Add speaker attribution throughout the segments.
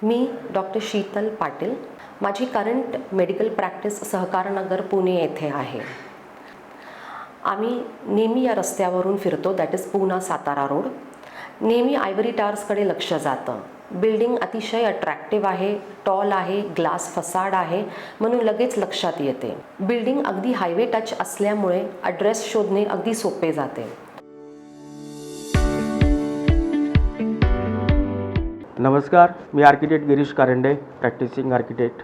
Speaker 1: मी doctor Shital Patil. माझी current medical practice Sahakarnagar Pune येथे आहे. आम्ही नेहमी या रस्त्यावरून फिरतो, that is Poona Satara road. नेहमी आयव्हरी टावर्सकडे लक्ष जातं. बिल्डिंग अतिशय अट्रॅक्टिव्ह आहे, टॉल आहे, ग्लास फसाड आहे, म्हणून लगेच लक्षात येते. बिल्डिंग अगदी हायवे टच असल्यामुळे ॲड्रेस शोधणे अगदी सोपे जाते.
Speaker 2: नमस्कार, मी architect Girish Karande, practising architect.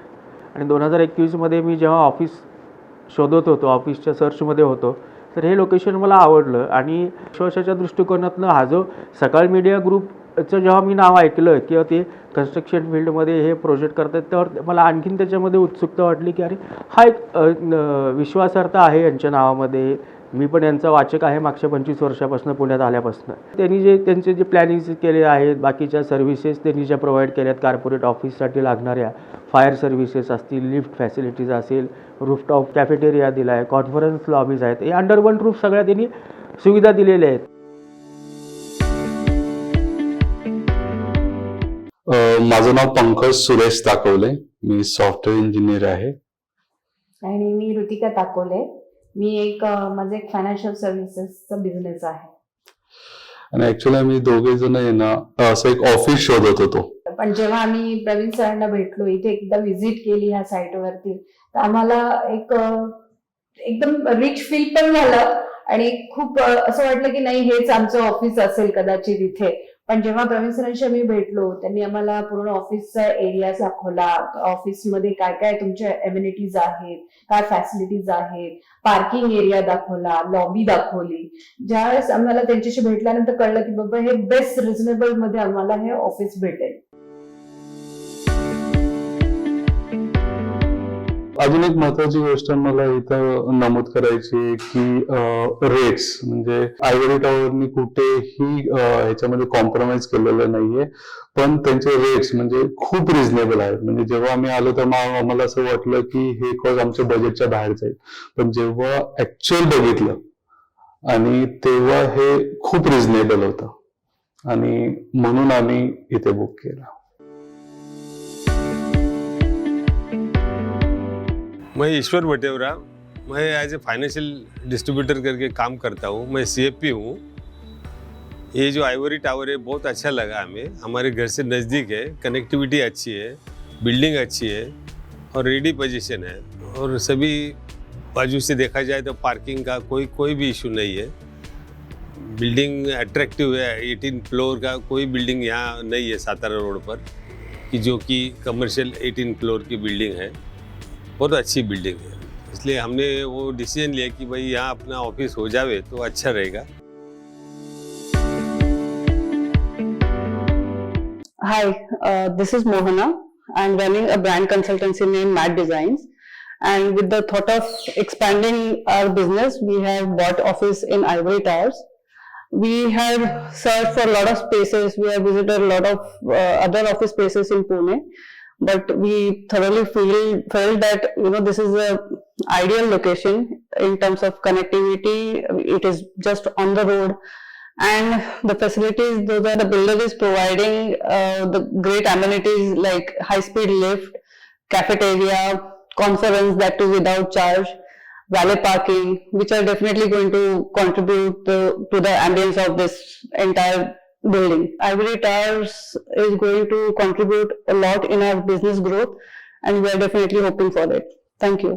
Speaker 2: आणि 2021मध्ये मी जेव्हा ऑफिस शोधत होतो, ऑफिसच्या सर्चमध्ये होतो, तर हे लोकेशन मला आवडलं. आणि विश्वासाच्या दृष्टिकोनातनं हा जो सकाळ मीडिया ग्रुपचं जेव्हा मी नाव ऐकलं किंवा ते कन्स्ट्रक्शन फील्डमध्ये हे प्रोजेक्ट करतात, तर मला आणखीन त्याच्यामध्ये उत्सुकता वाटली की अरे हा एक विश्वासार्हता आहे यांच्या नावामध्ये. मी पण यांचा वाचक आहे मागच्या 25 वर्षापासून पुण्यात आल्यापासून. त्यांचे जे प्लॅनिंग्स केले आहेत, बाकीच्या सर्व्हिसेस त्यांनी ज्या प्रोव्हाइड केल्यात, कॉर्पोरेट ऑफिससाठी लागणाऱ्या फायर सर्व्हिसेस असतील, लिफ्ट फॅसिलिटीज असेल, रूफटॉप कॅफेटेरिया दिला आहे, कॉन्फरन्स लॉबीज आहेत, हे अंडर वन रूफ सगळ्या त्यांनी सुविधा दिलेल्या आहेत.
Speaker 3: माझं नाव पंकज सुरेश ताकवले, मी सॉफ्टवेअर इंजिनियर आहे.
Speaker 4: आणि मी ऋतिका ताकोले, मी माझं एक फायनान्शियल सर्व्हिसेसचा बिझनेस आहे.
Speaker 3: आणि ऍक्च्युअली आम्ही दोघे जण आहे ना असं एक ऑफिस शोधत होतो.
Speaker 4: पण जेव्हा आम्ही प्रवीण सरांना भेटलो, इथे एकदा व्हिजिट केली ह्या साईटवरती, तर आम्हाला एकदम रिच फील पण झालं आणि खूप असं वाटलं की नाही, हेच आमचं ऑफिस असेल कदाचित इथे. पण जेव्हा प्रवीण सरांशी आम्ही भेटलो, त्यांनी आम्हाला पूर्ण ऑफिसचा एरिया दाखवला. ऑफिसमध्ये काय काय तुमच्या एम्युनिटीज आहेत, काय फॅसिलिटीज आहेत, पार्किंग एरिया दाखवला, लॉबी दाखवली. ज्यावेळेस आम्हाला त्यांच्याशी भेटल्यानंतर कळलं की बाबा हे बेस्ट रिझनेबल मध्ये आम्हाला हे ऑफिस भेटेल.
Speaker 3: अजून एक महत्वाची गोष्ट मला इथं नमूद करायची की रेट्स, म्हणजे आयव्हरी टॉवरनी कुठेही ह्याच्यामध्ये कॉम्प्रोमाइज केलेलं नाहीये. पण त्यांचे रेट्स म्हणजे खूप रिझनेबल आहेत. म्हणजे जेव्हा आम्ही आलो तेव्हा आम्हाला असं वाटलं की हे कॉस्ट आमच्या बजेटच्या बाहेर जाईल, पण जेव्हा ऍक्च्युअल बघितलं आणि तेव्हा हे खूप रिझनेबल होतं आणि म्हणून आम्ही इथे बुक केलं.
Speaker 5: मैं ईश्वर बटेवरा, मैं एज ए फाइनेंशियल डिस्ट्रीब्यूटर करके काम करता हूँ. मैं CFP हूँ. ये जो आइवरी टावर है बहुत अच्छा लगा हमें. हमारे घर से नज़दीक है, कनेक्टिविटी अच्छी है, बिल्डिंग अच्छी है और रेडी पोजीशन है. और सभी बाजू से देखा जाए तो पार्किंग का कोई भी इशू नहीं है. बिल्डिंग अट्रैक्टिव है. 18 फ्लोर का कोई बिल्डिंग यहाँ नहीं है सातारा रोड पर, कि जो कि कमर्शियल 18 फ्लोर की बिल्डिंग है. बहुत अच्छी बिल्डिंग है, इसलिए हमने वो डिसीजन लिया कि भाई यहाँ अपना ऑफिस हो जावे तो अच्छा रहेगा.
Speaker 6: Hi, this is Mohana. I'm running a brand consultancy named Mad Designs, and with the thought of expanding our business, we have bought office in Ivory Towers. We have searched for a lot of spaces. We have visited a lot of other office spaces in Pune. But we thoroughly felt that this is a ideal location in terms of connectivity. It is just on the road, and the facilities those are the builder is providing the great amenities like high-speed lift, cafeteria, conference, that too without charge, valet parking, which are definitely going to contribute to the ambience of this entire building. Ivory Towers is going to contribute a lot in our business growth, and we are definitely hoping for it. Thank you.